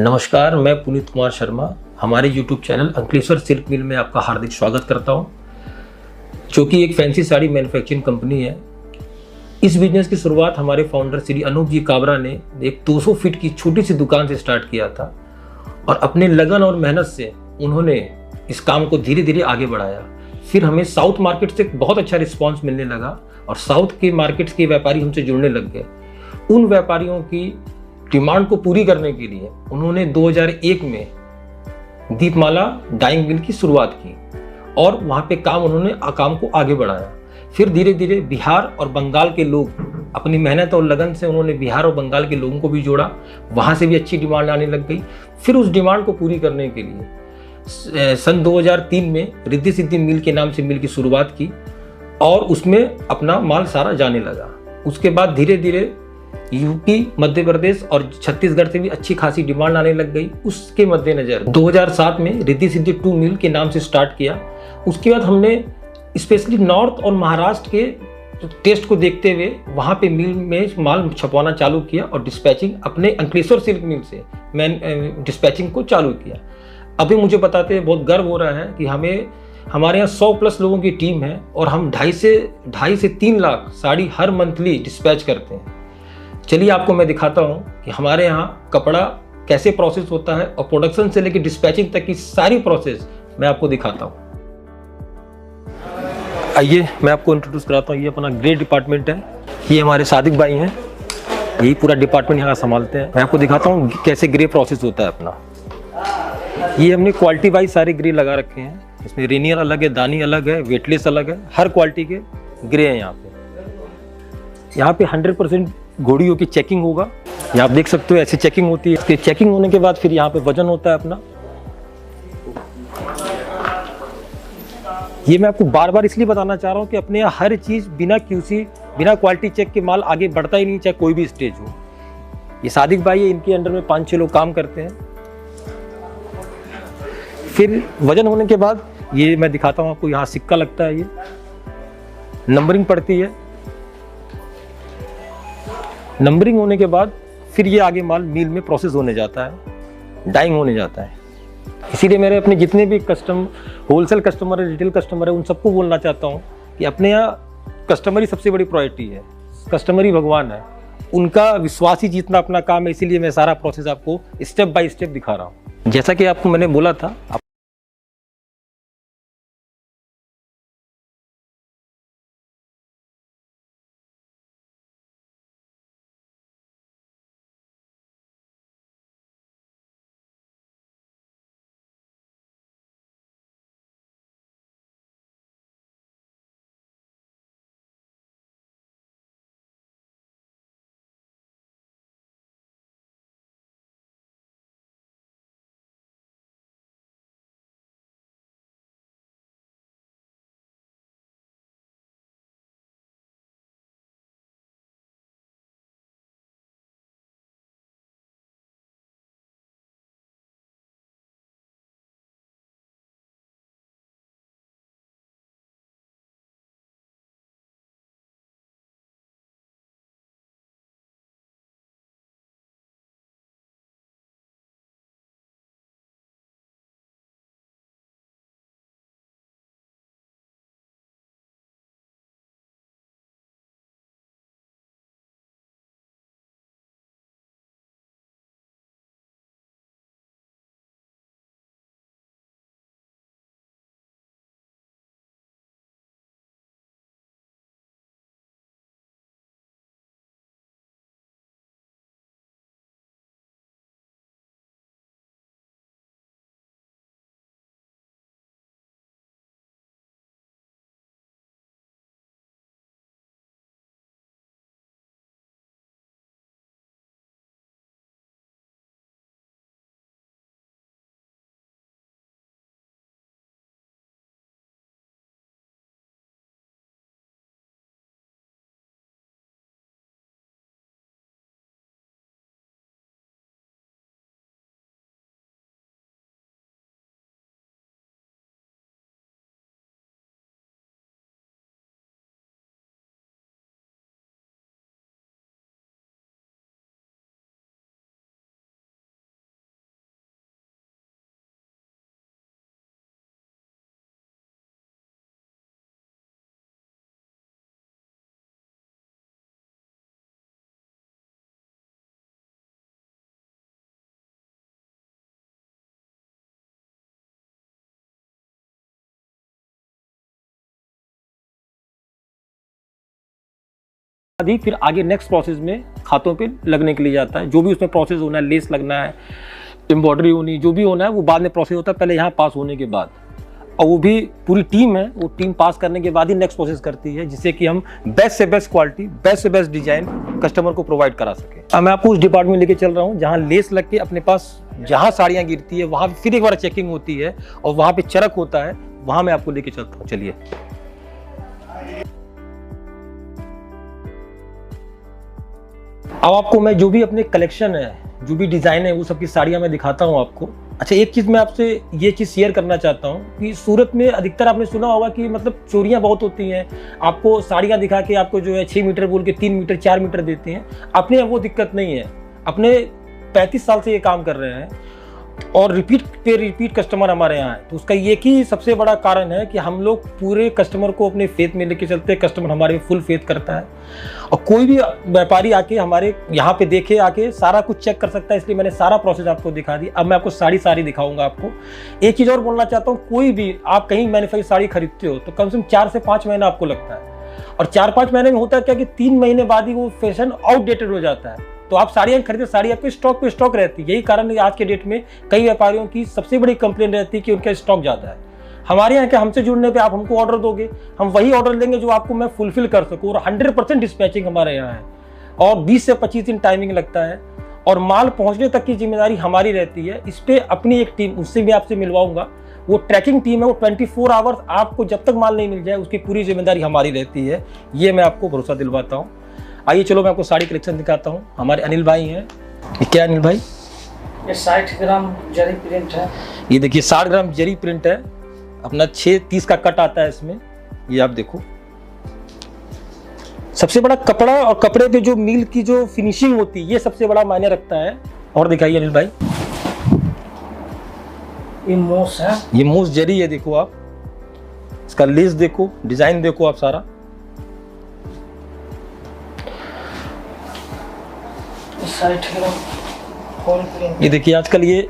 नमस्कार, मैं पुनीत कुमार शर्मा हमारे YouTube चैनल अंकलेश्वर सिल्क मिल में आपका हार्दिक स्वागत करता हूं, जो कि एक फैंसी साड़ी मैन्युफैक्चरिंग कंपनी है। इस बिजनेस की शुरुआत हमारे फाउंडर श्री अनूप जी काबरा ने एक 200 फीट की छोटी सी दुकान से स्टार्ट किया था और अपने लगन और मेहनत से उन्होंने इस काम को धीरे धीरे आगे बढ़ाया। फिर हमें साउथ मार्केट से बहुत अच्छा रिस्पॉन्स मिलने लगा और साउथ के मार्केट्स के व्यापारी हमसे जुड़ने लग गए। उन व्यापारियों की डिमांड को पूरी करने के लिए उन्होंने 2001 में दीपमाला डाइंग मिल की शुरुआत की और वहाँ पे उन्होंने काम को आगे बढ़ाया। फिर धीरे धीरे बिहार और बंगाल के लोग अपनी मेहनत और लगन से उन्होंने बिहार और बंगाल के लोगों को भी जोड़ा, वहाँ से भी अच्छी डिमांड आने लग गई। फिर उस डिमांड को पूरी करने के लिए सन 2003 में रिद्धि सिद्धि मिल के नाम से मिल की शुरुआत की और उसमें अपना माल सारा जाने लगा। उसके बाद धीरे धीरे यूपी, मध्य प्रदेश और छत्तीसगढ़ से भी अच्छी खासी डिमांड आने लग गई। उसके मद्देनजर 2007 में रिद्धि सिद्धि 2 मिल के नाम से स्टार्ट किया। उसके बाद हमने स्पेशली नॉर्थ और महाराष्ट्र के टेस्ट को देखते हुए वहाँ पे मिल में माल छपवाना चालू किया और डिस्पैचिंग अपने अंकलेश्वर सिल्क मिल से मैं डिस्पैचिंग को चालू किया। अभी मुझे बताते हैं बहुत गर्व हो रहा है कि हमारे यहाँ 100+ लोगों की टीम है और हम 2.5 से 3 लाख साड़ी हर मंथली डिस्पैच करते हैं। चलिए आपको मैं दिखाता हूँ कि हमारे यहाँ कपड़ा कैसे प्रोसेस होता है और प्रोडक्शन से लेकर डिस्पैचिंग तक की सारी प्रोसेस मैं आपको दिखाता हूँ। आइए मैं आपको इंट्रोड्यूस कराता हूँ। ये अपना ग्रे डिपार्टमेंट है। ये हमारे सादिक भाई हैं, यही पूरा डिपार्टमेंट यहाँ का संभालते हैं। मैं आपको दिखाता हूँ कैसे ग्रे प्रोसेस होता है अपना। ये हमने क्वालिटी वाइज सारे ग्रे लगा रखे हैं। इसमें रेनियर अलग है, दानी अलग है, वेटलेस अलग है, हर क्वालिटी के ग्रे हैं यहाँ पे। यहाँ पे 100% घोड़ियों की चेकिंग होगा। ये आप देख सकते हो ऐसी चेकिंग होती है। इसके चेकिंग होने के बाद फिर यहाँ पे वजन होता है अपना। ये मैं आपको बार बार इसलिए बताना चाह रहा हूँ कि अपने यहाँ हर चीज़ बिना QC, बिना क्वालिटी चेक के माल आगे बढ़ता ही नहीं, चाहे कोई भी स्टेज हो। ये सादिक भाई है, इनके अंडर में 5-6 लोग काम करते हैं। फिर वजन होने के बाद ये मैं दिखाता हूँ आपको। यहाँ सिक्का लगता है, ये नंबरिंग पड़ती है। नंबरिंग होने के बाद फिर ये आगे माल मिल में प्रोसेस होने जाता है, डाइंग होने जाता है। इसीलिए मेरे अपने जितने भी होलसेल कस्टमर है, रिटेल कस्टमर है, उन सबको बोलना चाहता हूँ कि अपने यहाँ कस्टमर ही सबसे बड़ी प्रायोरिटी है। कस्टमर ही भगवान है, उनका विश्वास ही जीतना अपना काम है। इसीलिए मैं सारा प्रोसेस आपको स्टेप बाय स्टेप दिखा रहा हूँ। जैसा कि आपको मैंने बोला था। बाद ही फिर आगे नेक्स्ट प्रोसेस में खातों पे लगने के लिए जाता है। जो भी उसमें प्रोसेस होना है, लेस लगना है, एम्ब्रॉयडरी होनी, जो भी होना है वो बाद में प्रोसेस होता है, पहले यहाँ पास होने के बाद। और वो भी पूरी टीम है, वो टीम पास करने के बाद ही नेक्स्ट प्रोसेस करती है, जिससे कि हम बेस्ट से बेस्ट क्वालिटी, बेस्ट से बेस्ट डिजाइन कस्टमर को प्रोवाइड करा सकें। अब मैं आपको उस डिपार्टमेंट में लेके चल रहा हूँ जहाँ लेस लग के अपने पास जहाँ साड़ियाँ गिरती है वहाँ फिर एक बार चेकिंग होती है और वहाँ पे चरक होता है, वहाँ मैं आपको लेके चलता हूँ। चलिए। अब आपको मैं जो भी अपने कलेक्शन है, जो भी डिज़ाइन है, वो सब की साड़ियाँ मैं दिखाता हूँ आपको। अच्छा, एक चीज़ मैं आपसे ये चीज़ शेयर करना चाहता हूँ कि सूरत में अधिकतर आपने सुना होगा कि मतलब चोरियाँ बहुत होती हैं। आपको साड़ियाँ दिखा के आपको जो है 6 मीटर बोल के 3 मीटर 4 मीटर देते हैं। अपने वो दिक्कत नहीं है, अपने 35 साल से ये काम कर रहे हैं और रिपीट पे रिपीट कस्टमर हमारे यहाँ है। तो उसका एक ही सबसे बड़ा कारण है कि हम लोग पूरे कस्टमर को अपने फेथ में लेके चलते हैं। कस्टमर हमारे में फुल फेथ करता है और कोई भी व्यापारी आके हमारे यहाँ पे देखे, आके सारा कुछ चेक कर सकता है। इसलिए मैंने सारा प्रोसेस आपको दिखा दी। अब मैं आपको सारी दिखाऊंगा आपको। एक चीज़ और बोलना चाहता हूँ, कोई भी आप कहीं मैन्युफैक्चर साड़ी खरीदते हो तो कम से कम 4 से 5 महीना आपको लगता है। और 4-5 महीने में होता है क्या कि 3 महीने बाद ही वो फैशन आउटडेटेड हो जाता है। तो आप साड़ियाँ खरीदे, साड़ी आपके स्टॉक पे स्टॉक रहती है। यही कारण है आज के डेट में कई व्यापारियों की सबसे बड़ी कंप्लेंट रहती है कि उनका स्टॉक ज़्यादा है। हमारे यहाँ के हमसे जुड़ने पे आप हमको ऑर्डर दोगे, हम वही ऑर्डर लेंगे जो आपको मैं फुलफिल कर सकूँ। और 100% डिस्पैचिंग हमारे यहाँ है और 20 से 25 दिन टाइमिंग लगता है और माल पहुँचने तक की जिम्मेदारी हमारी रहती है। इस पर अपनी एक टीम, उससे भी आपसे मिलवाऊंगा, वो ट्रैकिंग टीम है, वो 24 आवर्स आपको जब तक माल नहीं मिल जाए उसकी पूरी जिम्मेदारी हमारी रहती है। ये मैं आपको भरोसा दिलवाता हूँ। आइए चलो मैं आपको साड़ी कलेक्शन दिखाता हूँ। हमारे अनिल भाई हैं। ये क्या अनिल भाई? ये 60 ग्राम जरी प्रिंट है। ये देखिए 60 ग्राम जरी प्रिंट है अपना। 6:30 का कट आता है इसमें। ये आप देखो, सबसे बड़ा कपड़ा और कपड़े पे जो मील की जो फिनिशिंग होती है ये सबसे बड़ा मायने रखता है। और दिखाइए अनिल भाई। ये मोस है, ये मोस जरी है। देखो आप इसका लेस देखो, डिजाइन देखो आप सारा। ये देखिए आजकल ये।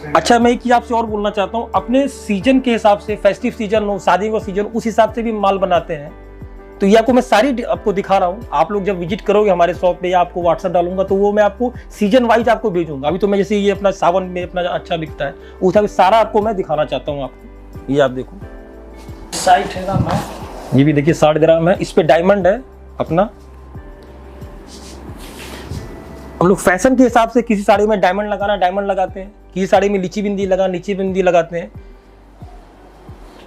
अच्छा, मैं एक चीज आपसे और बोलना चाहता हूँ, अपने सीजन के हिसाब से, फेस्टिव सीजन हो, शादी का सीजन, उस हिसाब से भी माल बनाते हैं। तो ये आपको मैं सारी आपको दिखा रहा हूँ। आप लोग जब विजिट करोगे हमारे शॉप पे या आपको व्हाट्सएप डालूंगा तो वो मैं आपको सीजन वाइज आपको भेजूंगा। अभी तो मैं जैसे ये अपना सावन में अपना अच्छा बिकता है, उस हिसाब से सारा आपको मैं दिखाना चाहता हूँ आपको। ये आप देखो 60 ग्राम है। ये भी देखिए 60 ग्राम है। इस पे डायमंड है अपना। हम लोग फैशन के हिसाब से किसी साड़ी में डायमंड लगाना डायमंड लगाते हैं, किसी साड़ी में लीची बिंदी लगा लीची बिंदी लगाते हैं।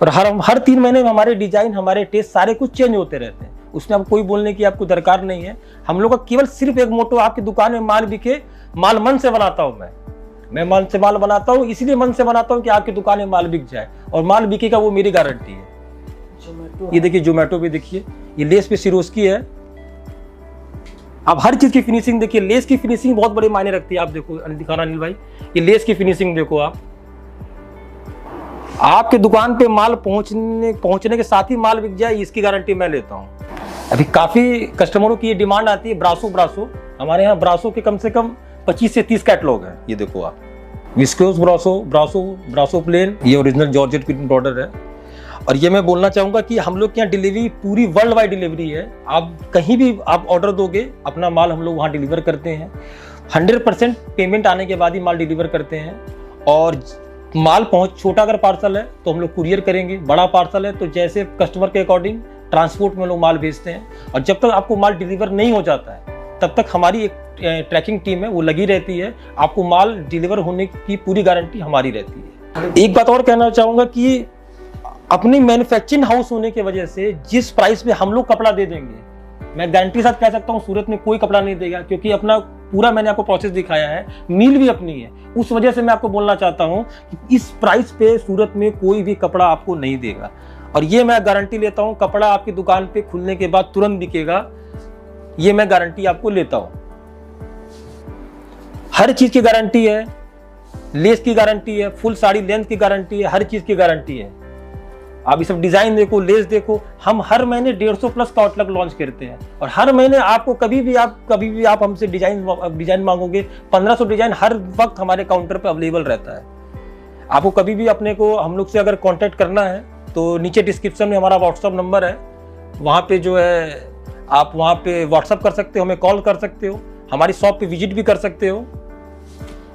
और हर 3 महीने में हमारे डिजाइन, हमारे टेस्ट सारे कुछ चेंज होते रहते हैं। उसमें अब कोई बोलने की आपको दरकार नहीं है। हम लोग का केवल सिर्फ एक मोटो, आपकी दुकान में माल बिके, माल मन से बनाता हूं मैं मन से माल बनाता हूं। इसलिए मन से बनाता हूं कि आपकी दुकान में माल बिक जाए और माल बिकेगा, वो मेरी गारंटी है। ये देखिए जोमेटो पे देखिए, ये लेस पे सिरोस्की है। आप हर चीज की फिनिशिंग देखिए, लेस की फिनिशिंग बहुत बड़े मायने रखती है। आप देखो दिखाना अनिल भाई, ये लेस की फिनिशिंग देखो आप। आपके दुकान पे माल पहुंचने के साथ ही माल बिक जाए, इसकी गारंटी मैं लेता हूं। अभी काफी कस्टमरों की ये डिमांड आती है ब्रासो। हमारे यहाँ ब्रासो के कम से कम 25 से 30 कैटलॉग है। ये देखो आप, विस्कोस ब्रासो प्लेन, ये ओरिजिनल जॉर्जेट प्रिंट बॉर्डर है। और ये मैं बोलना चाहूंगा कि हम लोग के यहाँ डिलीवरी पूरी वर्ल्ड वाइड डिलीवरी है। आप कहीं भी आप ऑर्डर दोगे, अपना माल हम लोग वहाँ डिलीवर करते हैं। 100% पेमेंट आने के बाद ही माल डिलीवर करते हैं। और माल छोटा अगर पार्सल है तो हम लोग कुरियर करेंगे, बड़ा पार्सल है तो जैसे कस्टमर के अकॉर्डिंग ट्रांसपोर्ट में लोग माल भेजते हैं। और जब तक आपको माल डिलीवर नहीं हो जाता है तब तक हमारी एक ट्रैकिंग टीम है, वो लगी रहती है। आपको माल डिलीवर होने की पूरी गारंटी हमारी रहती है। एक बात और कहना चाहूँगा कि अपनी मैन्युफैक्चरिंग हाउस होने की वजह से जिस प्राइस पे हम लोग कपड़ा दे देंगे, मैं गारंटी साथ कह सकता हूँ सूरत में कोई कपड़ा नहीं देगा, क्योंकि अपना पूरा मैंने आपको प्रोसेस दिखाया है, मील भी अपनी है। उस वजह से मैं आपको बोलना चाहता हूँ कि इस प्राइस पे सूरत में कोई भी कपड़ा आपको नहीं देगा। और ये मैं गारंटी लेता हूँ, कपड़ा आपकी दुकान पे खुलने के बाद तुरंत बिकेगा, ये मैं गारंटी आपको लेता हूँ। हर चीज की गारंटी है, लेस की गारंटी है, फुल साड़ी लेंथ की गारंटी है, हर चीज की गारंटी है। आप ये सब डिजाइन देखो, लेस देखो। हम हर महीने 150+ का आउटलुक लॉन्च करते हैं और हर महीने आपको कभी भी आप हमसे डिजाइन मांगोगे, 1500 डिजाइन हर वक्त हमारे काउंटर पे अवेलेबल रहता है। आपको कभी भी अपने को हम लोग से अगर कांटेक्ट करना है तो नीचे डिस्क्रिप्शन में हमारा व्हाट्सअप नंबर है, वहाँ पे जो है आप वहाँ पे व्हाट्सअप कर सकते हो, हमें कॉल कर सकते हो, हमारी शॉप पे विजिट भी कर सकते हो।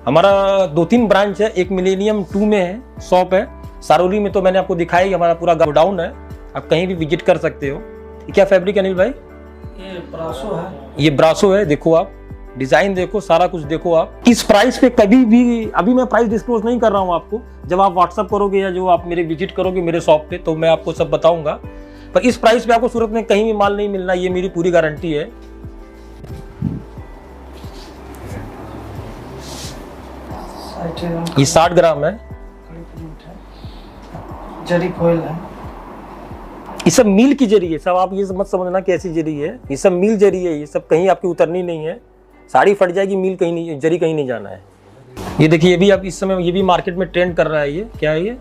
हमारा 2-3 ब्रांच है, एक मिलेनियम 2 में है शॉप है, सारोली में तो मैंने आपको दिखाया ही, हमारा पूरा गोडाउन है, आप कहीं भी विजिट कर सकते हो। ये क्या फैब्रिक है अनिल भाई? ये ब्रासो है। ये ब्रासो है, देखो आप डिजाइन देखो, सारा कुछ देखो आप। इस प्राइस पे कभी भी, अभी मैं प्राइस डिस्क्लोज नहीं कर रहा हूँ आपको, जब आप व्हाट्सअप करोगे या जो आप मेरे विजिट करोगे मेरे शॉप पे तो मैं आपको सब बताऊंगा, पर इस प्राइस पे आपको सूरत में कहीं भी माल नहीं मिलना, ये मेरी पूरी गारंटी है। ये 60 ग्राम है, जरी फॉइल है। ये सब मील की जरी है, सब आप ये मत समझना कैसी जरी है, ये सब मील जरी है, ये सब कहीं आपकी उतरनी नहीं है, साड़ी फट जाएगी, मील कहीं नहीं, जरी कहीं नहीं जाना है। ये देखिए, ये भी आप इस समय ये भी मार्केट में ट्रेंड कर रहा है, ये क्या है? ये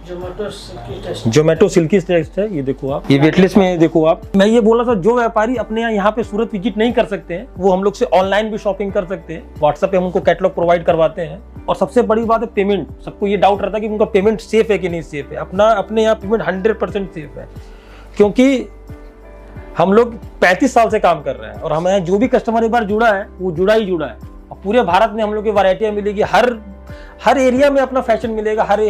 जोमेटो सिल्की टेस्ट है, ये देखो आप, ये वेटलेस में है, देखो आप। मैं ये बोला था, जो व्यापारी अपने यहाँ पे सूरत विजिट नहीं कर सकते हैं वो हम लोग से ऑनलाइन भी शॉपिंग कर सकते हैं। व्हाट्सएप पे हम उनको कैटलॉग प्रोवाइड करवाते हैं। और सबसे बड़ी बात है पेमेंट। सबको ये डाउट रहता है कि उनका पेमेंट सेफ है कि नहीं सेफ है। अपने यहाँ पेमेंट 100% सेफ है, क्योंकि हम लोग 35 साल से काम कर रहे हैं और हमारे यहाँ जो भी कस्टमर एक बार जुड़ा है वो जुड़ा ही जुड़ा है। और पूरे भारत में हम लोग की वैरायटियाँ मिलेगी, हर एरिया में अपना फैशन मिलेगा, हर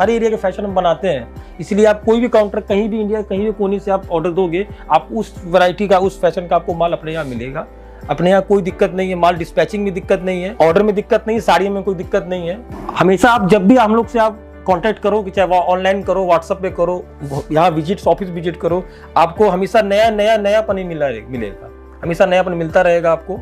एरिया के फैशन हम बनाते हैं। इसलिए आप कोई भी काउंटर कहीं भी इंडिया कहीं भी कोने से आप ऑर्डर दोगे, आप उस वैरायटी का, उस फैशन का आपको माल अपने यहाँ मिलेगा। अपने यहाँ कोई दिक्कत नहीं है, माल डिस्पैचिंग में दिक्कत नहीं है, ऑर्डर में दिक्कत नहीं है, साड़ियों में कोई दिक्कत नहीं है। हमेशा आप जब भी हम लोग से आप कांटेक्ट करो, कि चाहे वो ऑनलाइन करो, व्हाट्सएप पे करो, यहाँ ऑफिस विजिट करो, आपको हमेशा नयापन ही मिलेगा, हमेशा नयापन मिलता रहेगा आपको।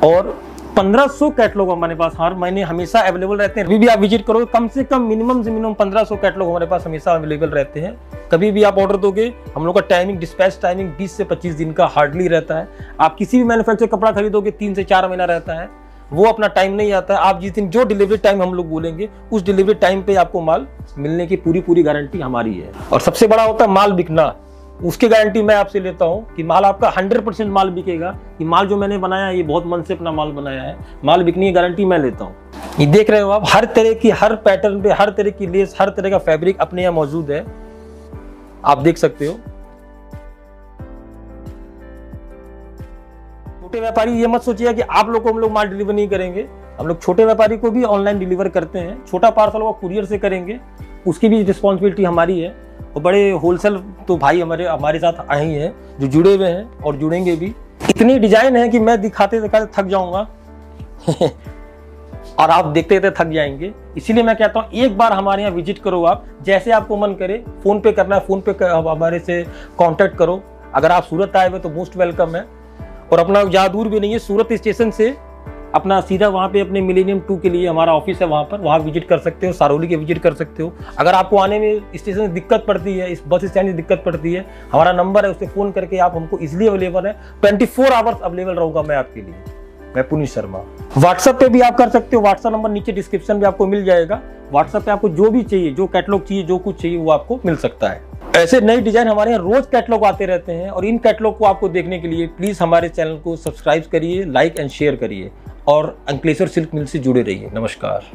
और 1500 कैटलॉग हमारे पास हर महीने हमेशा अवेलेबल रहते हैं। कभी भी आप विजिट करो, कम से कम मिनिमम 1500 कैटलॉग हमारे पास हमेशा अवेलेबल रहते हैं। कभी भी आप ऑर्डर दोगे, हम लोग का टाइमिंग, डिस्पैच टाइमिंग 20 से 25 दिन का हार्डली रहता है। आप किसी भी मैन्युफैक्चर कपड़ा खरीदोगे 3 से 4 महीना रहता है, वो अपना टाइम नहीं आता है। आप जिस दिन जो डिलीवरी टाइम हम लोग बोलेंगे उस डिलीवरी टाइम पे आपको माल मिलने की पूरी गारंटी हमारी है। और सबसे बड़ा होता है माल बिकना, उसकी गारंटी मैं आपसे लेता हूं कि माल आपका 100% माल बिकेगा। कि माल जो मैंने बनाया है ये बहुत मन से अपना माल बनाया है, माल बिकने की गारंटी मैं लेता हूं। ये देख रहे हो आप, हर तरह की, हर पैटर्न पे हर तरह की लेस, हर तरह का फैब्रिक अपने यहाँ मौजूद है, आप देख सकते हो। छोटे व्यापारी ये मत सोचिए कि आप लोग को हम लोग माल डिलीवर नहीं करेंगे। हम लोग छोटे व्यापारी को भी ऑनलाइन डिलीवर करते हैं। छोटा पार्सल वो कुरियर से करेंगे, उसकी भी रिस्पॉन्सिबिलिटी हमारी है। और बड़े होलसेल तो भाई हमारे साथ आए ही हैं, जो जुड़े हुए हैं और जुड़ेंगे भी। इतनी डिजाइन है कि मैं दिखाते थक जाऊंगा और आप देखते थक जाएंगे। इसीलिए मैं कहता हूँ एक बार हमारे यहाँ विजिट करो आप, जैसे आपको मन करे। फोन पे करना है, फोन पे हमारे से कांटेक्ट करो। अगर आप सूरत आए हुए तो मोस्ट वेलकम है। और अपना ज़्यादा दूर भी नहीं है, सूरत स्टेशन से अपना सीधा वहाँ पे अपने मिलेनियम 2 के लिए हमारा ऑफिस है, वहाँ विजिट कर सकते हो। सारोली के विजिट कर सकते हो। अगर आपको आने में स्टेशन से दिक्कत पड़ती है, इस बस स्टैंड से दिक्कत पड़ती है, हमारा नंबर है, उससे फ़ोन करके आप हमको इजीली अवेलेबल है। 24 आवर्स अवेलेबल रहूँगा मैं आपके लिए। मैं पुनीत शर्मा। व्हाट्सएप पे भी आप कर सकते हो, व्हाट्सएप नंबर नीचे डिस्क्रिप्शन में आपको मिल जाएगा। व्हाट्सएप पे आपको जो भी चाहिए, जो कैटलॉग चाहिए, जो कुछ चाहिए वो आपको मिल सकता है। ऐसे नई डिजाइन हमारे यहाँ रोज कैटलॉग आते रहते हैं और इन कैटलॉग को आपको देखने के लिए प्लीज हमारे चैनल को सब्सक्राइब करिए, लाइक एंड शेयर करिए और अंकलेश्वर सिल्क मिल से जुड़े रहिए। नमस्कार।